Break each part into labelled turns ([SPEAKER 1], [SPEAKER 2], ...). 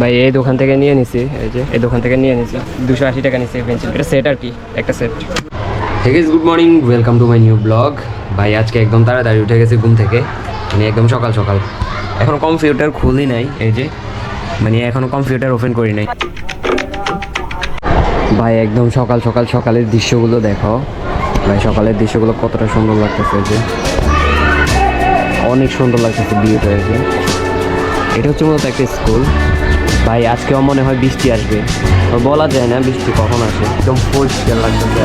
[SPEAKER 1] ভাই এই দোকান থেকে নিয়ে নিছি, এই যে এই দোকান থেকে নিয়ে নিছি 280 টাকা নিছে পেন্সিল, এটা সেট আর কি, একটা set. Hey guys, good morning, welcome to my new vlog. ভাই আজকে একদম তাড়াতাড়ি উঠে গেছি ঘুম থেকে, মানে একদম সকাল সকাল। এখনো কম্পিউটার খুলি নাই, এই যে মানে এখনো কম্পিউটার ওপেন করি নাই। ভাই একদম সকাল সকাল সকালের দৃশ্যগুলো দেখো ভাই, সকালের দৃশ্যগুলো কতটা সুন্দর লাগতেছে, যে অনেক সুন্দর লাগতেছে, বিউটি হয়েছে। এটা হচ্ছে মূলত একটা স্কুল। ভাই আজকেও মনে হয় বৃষ্টি আসবে, বলা যায় না বৃষ্টি কখন আসে, একদম পরিষ্কার লাগতেছে,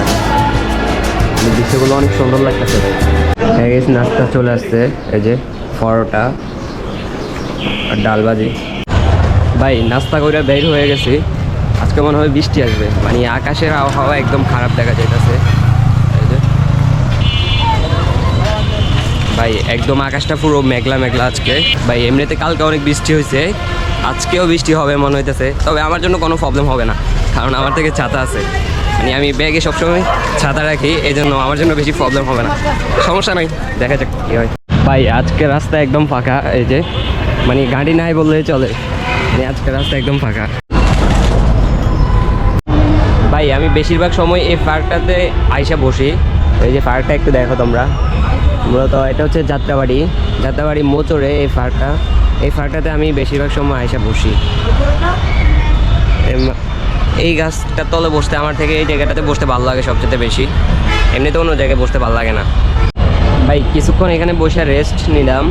[SPEAKER 1] দৃশ্যগুলো অনেক সুন্দর লাগতেছে। ভাই নাস্তা চলে আসছে, এই যে পরোটা আর ডাল ভাজি। ভাই নাস্তা করে বের হয়ে গেছি, আজকে মনে হয় বৃষ্টি আসবে, মানে আকাশের আবহাওয়া একদম খারাপ দেখা যাইতেছে। ভাই একদম আকাশটা পুরো মেঘলা মেঘলা আজকে। ভাই এমনিতে কালকে অনেক বৃষ্টি হয়েছে, আজকেও বৃষ্টি হবে মনে হইতেছে, তবে আমার জন্য কোনো প্রবলেম হবে না, কারণ আমার থেকে ছাতা আছে, মানে আমি ব্যাগে সবসময় ছাতা রাখি, এই জন্য আমার জন্য বেশি প্রবলেম হবে না, সমস্যা নাই, দেখা যাক কী হয়। ভাই আজকে রাস্তা একদম ফাঁকা, এই যে মানে গাড়ি নাই বললেই চলে, মানে আজকে রাস্তা একদম ফাঁকা। ভাই আমি বেশিরভাগ সময় এই পার্কটাতে আইসা বসি, এই যে পার্কটা একটু দেখো তোমরা, মূলত এটা হচ্ছে যাত্রাবাড়ি মোচরে এই পার্কটাতে আমি বেশিরভাগ সময় আইসা বসি। এই গাছটার তলে বসতে আমার থেকে এই জায়গাটাতে বসতে ভালো লাগে সবচেয়ে বেশি, এমনিতে অন্য জায়গায় বসতে ভালো লাগে না। ভাই কিছুক্ষণ এখানে বসে রেস্ট নিলাম,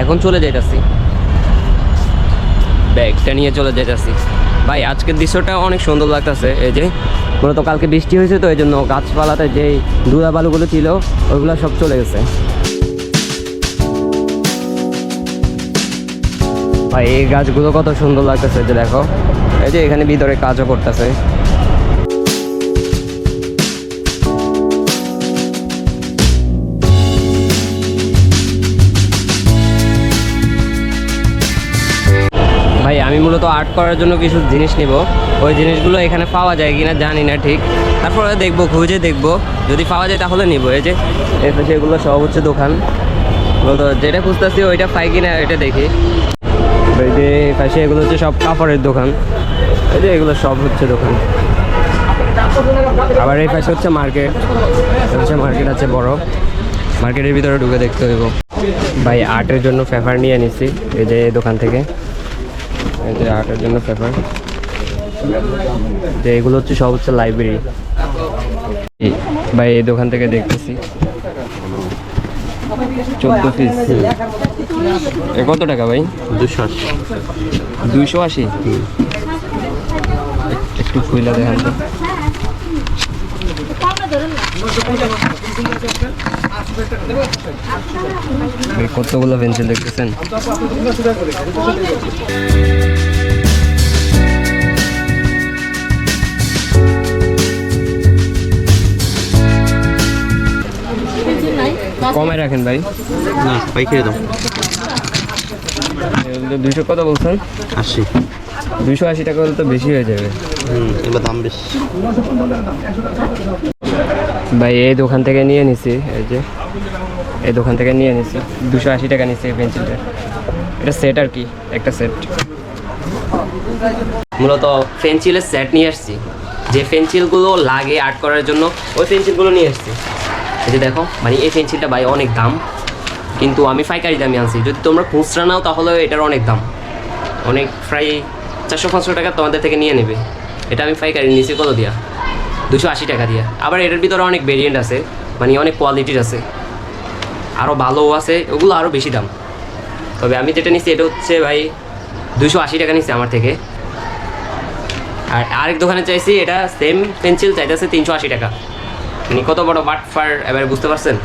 [SPEAKER 1] এখন চলে যাইতাছি, ব্যাগটা নিয়ে চলে যাইতাছি। ভাই আজকের দৃশ্যটা অনেক সুন্দর লাগতেছে, এই যে মূলত কালকে বৃষ্টি হয়েছে তো এই জন্য গাছপালাতে যে ধুলা বালুগুলো ছিল ওইগুলো সব চলে গেছে। ভাই এই গাছগুলো কত সুন্দর লাগতেছে, যে দেখো এই যে এখানে ভিতরে কাজও করতেছে। ভাই আমি মূলত আর্ট করার জন্য কিছু জিনিস নিব, ওই জিনিসগুলো এখানে পাওয়া যায় কিনা জানি না ঠিক, তারপরে দেখবো, খুঁজে দেখবো, যদি পাওয়া যায় তাহলে নিব। এই যে এই পাশে এগুলো সব হচ্ছে দোকান, মূলত যেটা খুঁজতেছি ওইটা পাই কিনা এটা দেখি। এই যে এই পাশে এগুলো হচ্ছে সব কাপড়ের দোকান, এই যে এগুলো সব হচ্ছে দোকান। আবার এই পাশে হচ্ছে মার্কেট আছে বড়, মার্কেটের ভিতরে ঢুকে দেখতে হইব। ভাই আর্টের জন্য পেপার নিয়ে নিচ্ছি, এই যে দোকান থেকে, এই যে আর্টের জন্য পেপার, যে এগুলো হচ্ছে সব হচ্ছে লাইব্রেরি। ভাই এই দোকান থেকে দেখতেছি 14 পিস, কত টাকা ভাই? 280। একটু খুইলা দেখান তো। কতগুলো পেন্সিল দেখতেছেন? কমে রাখেন ভাই,
[SPEAKER 2] না পাইকারি দাম
[SPEAKER 1] 200 কত বলছেন?
[SPEAKER 2] 80।
[SPEAKER 1] 280 টাকা হলে তো বেশি হয়ে যাবে।
[SPEAKER 2] এবার দাম বেশি।
[SPEAKER 1] ভাই এই দোকান থেকে নিয়ে নিছি, এই যে এই দোকান থেকে নিয়ে নিছি 280 টাকা নিচ্ছে এই পেন্সিলটা, এটা সেট আর কি, একটা সেট। মূলত পেন্সিলের সেট নিয়ে আসছি, যে পেন্সিলগুলো লাগে আর্ট করার জন্য ওই পেন্সিলগুলো নিয়ে আসছি। এই যে দেখো, মানে এই পেন্সিলটা ভাই অনেক দাম, কিন্তু আমি পাইকারি দামে আনছি, যদি তোমরা খুচরা নাও তাহলে এটার অনেক দাম, অনেক প্রায় 400-500 টাকা তোমাদের থেকে নিয়ে নেবে। এটা আমি পাইকারি নিয়েছি কত দিয়া? 280 টাকা দিয়া। আবার এটার ভিতরে অনেক ভেরিয়েন্ট আছে, মানে অনেক কোয়ালিটির আছে, আরও ভালোও আছে, ওগুলো আরও বেশি দাম। তবে আমি যেটা নিচ্ছি এটা হচ্ছে ভাই 280 টাকা নিচ্ছে আমার থেকে। আর আরেক দোকানে চাইছি এটা সেম পেন্সিল চাইতেছে 380 টাকা, মানে কত বড় বাটফার এবার বুঝতে পারছেন?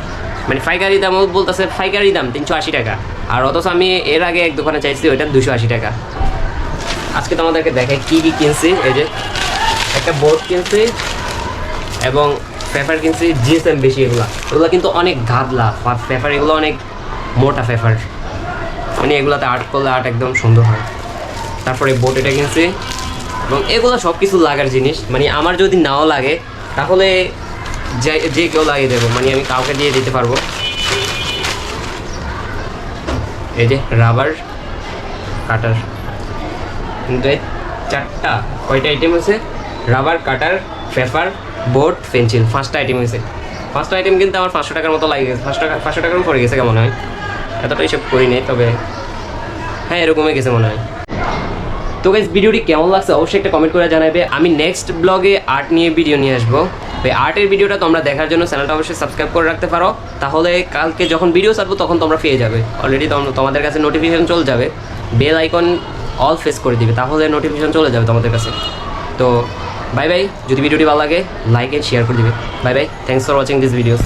[SPEAKER 1] মানে পাইকারি দাম বলতেছে, পাইকারি দাম 380 টাকা, আর অথচ আমি এর আগে এক দোকানে চাইছি ওইটা 280 টাকা। আজকে তোমাদেরকে দেখাই কী কী কিনছি। এই যে একটা বোর্ড কিনছি এবং পেপার কিনছি, জিএসএম বেশি, এগুলো কিন্তু অনেক গাদলা পেপার, এগুলো অনেক মোটা পেপার, মানে এগুলোতে আর্ট করলে আর্ট একদম সুন্দর হয়। তারপরে বোর্ড এটা কিনছি, এবং এগুলো সব কিছু লাগার জিনিস, মানে আমার যদি নাও লাগে তাহলে যে কেউ লাগিয়ে দেবো, মানে আমি কাউকে দিয়ে দিতে পারবো। এই যে রাবার কাটার, কিন্তু 4টা কয়টা আইটেম হয়েছে? রাবার, কাটার, পেপার, বোর্ড, পেন্সিল, 5টা আইটেম হয়েছে। 5টা আইটেম কিন্তু আমার 500 টাকার মতো লাগে গেছে। 500 টাকার পড়ে গেছে কেমন হয়, এতটা হিসাব করি নাই, তবে হ্যাঁ এরকমই গেছে মনে হয়। তো গাইস ভিডিওটি কেমন লাগছে অবশ্যই একটা কমেন্ট করে জানাবে। আমি নেক্সট ব্লগে আর্ট নিয়ে ভিডিও নিয়ে আসবো। এই আর্টের ভিডিওটা তোমরা দেখার জন্য চ্যানেলটা অবশ্যই সাবস্ক্রাইব করে রাখতে পারো, তাহলে কালকে যখন ভিডিও ছাড়বো তখন তোমরা পেয়ে যাবে। অলরেডি তোমাদের কাছে নোটিফিকেশন চলে যাবে, বেল আইকন অল ফেস করে দিবে, তাহলে নোটিফিকেশন চলে যাবে তোমাদের কাছে। তো বাই বাই, যদি ভিডিওটি ভালো লাগে লাইক এন্ড শেয়ার করে দিবে। Bye bye, thanks for watching this videos.